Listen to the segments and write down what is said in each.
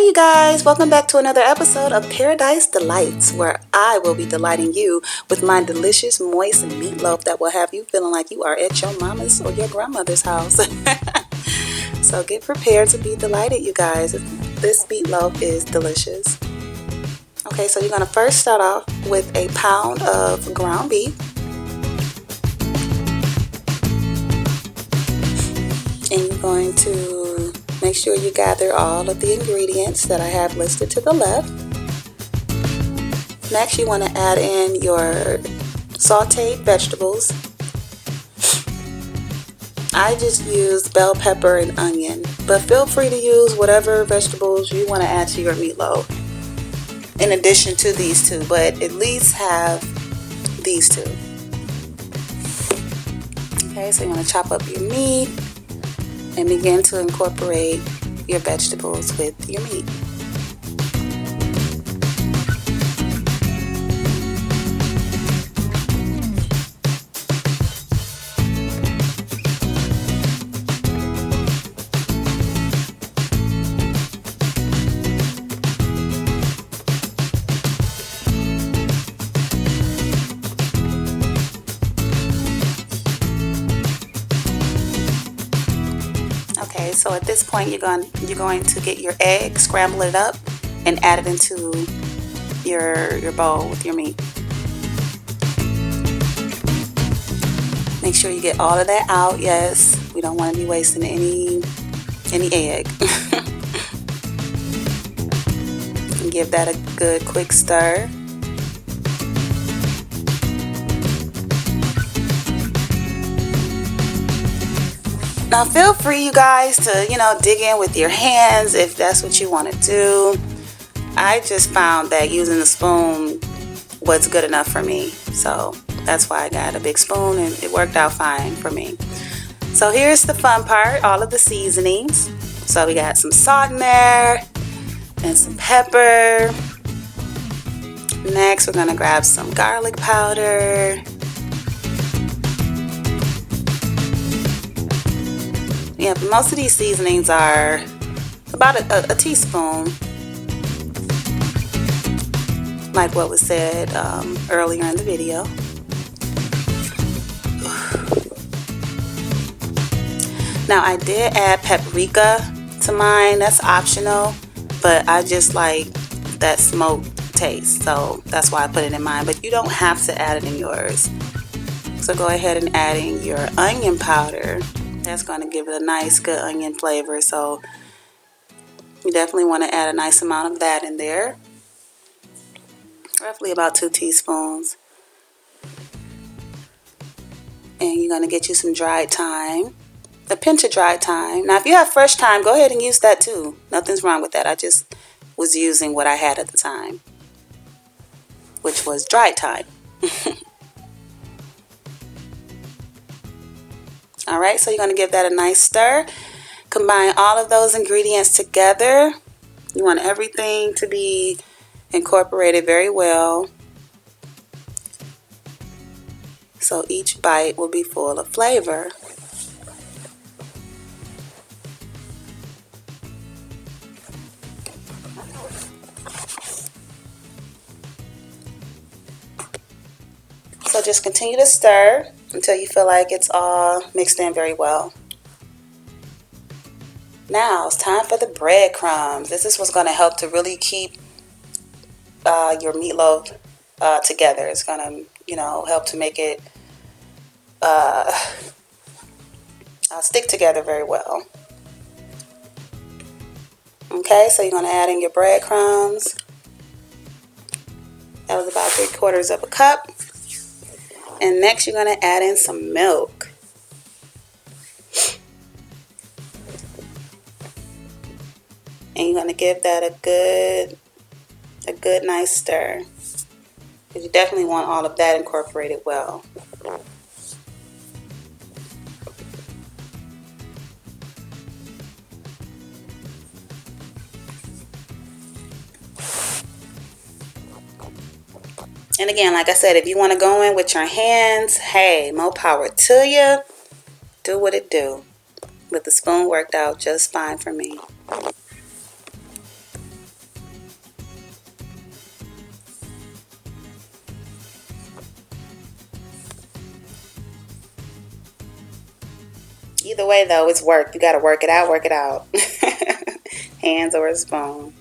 Hey you guys, welcome back to another episode of Paradise Delights, where I will be delighting you with my delicious, moist meatloaf that will have you feeling like you are at your mama's or your grandmother's house. So get prepared to be delighted, you guys. This meatloaf is delicious. Okay, so you're going to first start off with a pound of ground beef. And you're going to make sure you gather all of the ingredients that I have listed to the left. Next, you want to add in your sauteed vegetables. I just used bell pepper and onion, but feel free to use whatever vegetables you want to add to your meatloaf in addition to these two, but at least have these two. Okay, so you want to chop up your meat and begin to incorporate your vegetables with your meat. Okay, so at this point you're going to get your egg, scramble it up, and add it into your bowl with your meat. Make sure you get all of that out. Yes, we don't want to be wasting any egg. And give that a good quick stir. Now feel free, you guys, to, dig in with your hands if that's what you want to do. I just found that using the spoon was good enough for me. So that's why I got a big spoon and it worked out fine for me. So here's the fun part, all of the seasonings. So we got some salt in there and some pepper. Next, we're going to grab some garlic powder. Yeah, but most of these seasonings are about a teaspoon, like what was said earlier in the video. Now, I did add paprika to mine. That's optional, but I just like that smoked taste, so that's why I put it in mine. But you don't have to add it in yours. So go ahead and add in your onion powder. That's going to give it a nice, good onion flavor. So you definitely want to add a nice amount of that in there. Roughly about 2 teaspoons. And you're going to get you some dried thyme. A pinch of dried thyme. Now, if you have fresh thyme, go ahead and use that too. Nothing's wrong with that. I just was using what I had at the time, which was dried thyme. Alright, so you're going to give that a nice stir. Combine all of those ingredients together. You want everything to be incorporated very well, so each bite will be full of flavor. So just continue to stir until you feel like it's all mixed in very well. Now it's time for the breadcrumbs. This is what's going to help to really keep your meatloaf together. It's going to, help to make it stick together very well. Okay, so you're going to add in your breadcrumbs. That was about 3/4 cup. And next you're going to add in some milk. And you're going to give that a good nice stir. Because you definitely want all of that incorporated well. And again, like I said, if you want to go in with your hands, hey, more power to you. Do what it do. But the spoon worked out just fine for me. Either way, though, it's work. You got to work it out, work it out. Hands or a spoon.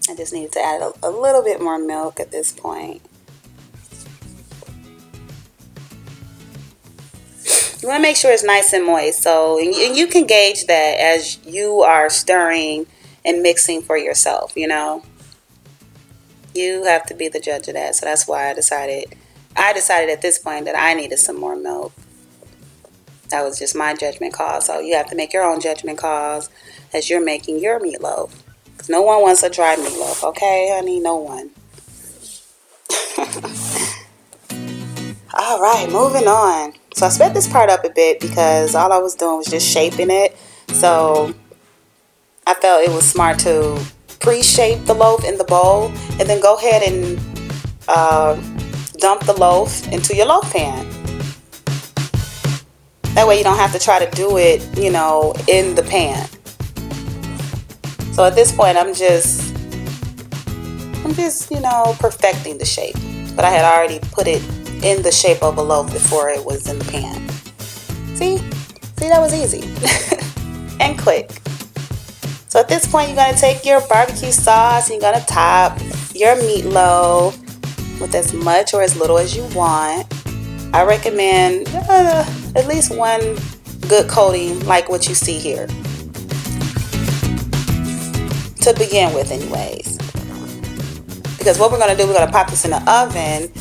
I just needed to add a little bit more milk at this point. You want to make sure it's nice and moist. So, and you can gauge that as you are stirring and mixing for yourself, you know. You have to be the judge of that. So that's why I decided at this point that I needed some more milk. That was just my judgment call. So you have to make your own judgment calls as you're making your meatloaf. Because no one wants a dry meatloaf, okay, honey? No one. All right, moving on. So I sped this part up a bit because all I was doing was just shaping it. So I felt it was smart to pre-shape the loaf in the bowl and then go ahead and dump the loaf into your loaf pan. That way you don't have to try to do it, you know, in the pan. So at this point I'm just, you know, perfecting the shape. But I had already put it in the shape of a loaf before it was in the pan. See, that was easy and quick. So at this point, you're going to take your barbecue sauce and you're going to top your meatloaf with as much or as little as you want. I recommend at least one good coating like what you see here. To begin with anyways. Because what we're going to do, we're going to pop this in the oven.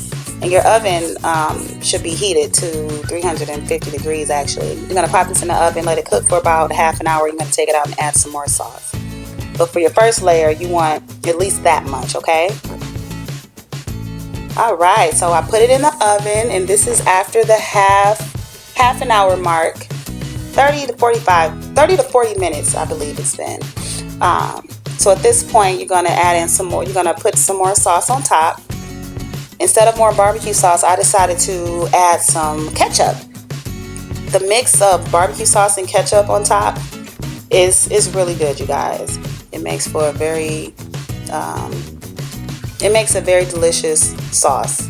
And your oven should be heated to 350 degrees actually. You're going to pop this in the oven, let it cook for about half an hour. You're going to take it out and add some more sauce. But for your first layer, you want at least that much, okay? Alright, so I put it in the oven and this is after the half an hour mark. 30 to 40 minutes I believe it's been. So at this point, you're going to add in some more. You're going to put some more sauce on top. Instead of more barbecue sauce, I decided to add some ketchup. The mix of barbecue sauce and ketchup on top is really good, you guys. It makes for a very delicious sauce.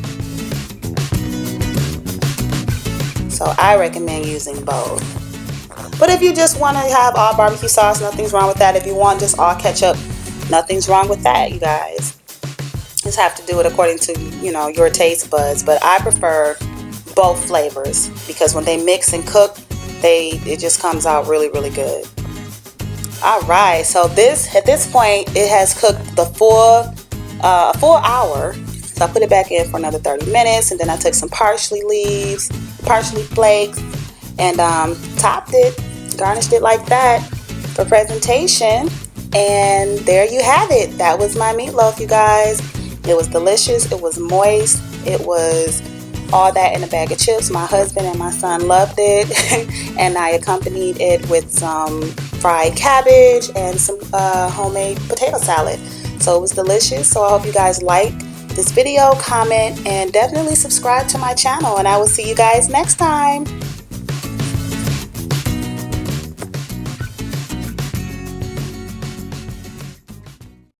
So I recommend using both. But if you just want to have all barbecue sauce, nothing's wrong with that. If you want just all ketchup, nothing's wrong with that, you guys. Just have to do it according to, you know, your taste buds. But I prefer both flavors because when they mix and cook, it just comes out really, really good. All right, so at this point, it has cooked the full hour. So I put it back in for another 30 minutes, and then I took some parsley flakes, and topped it, garnished it like that for presentation. And there you have it. That was my meatloaf, you guys. It was delicious. It was moist. It was all that in a bag of chips. My husband and my son loved it. And I accompanied it with some fried cabbage and some homemade potato salad. So it was delicious. So I hope you guys like this video, comment, and definitely subscribe to my channel. And I will see you guys next time.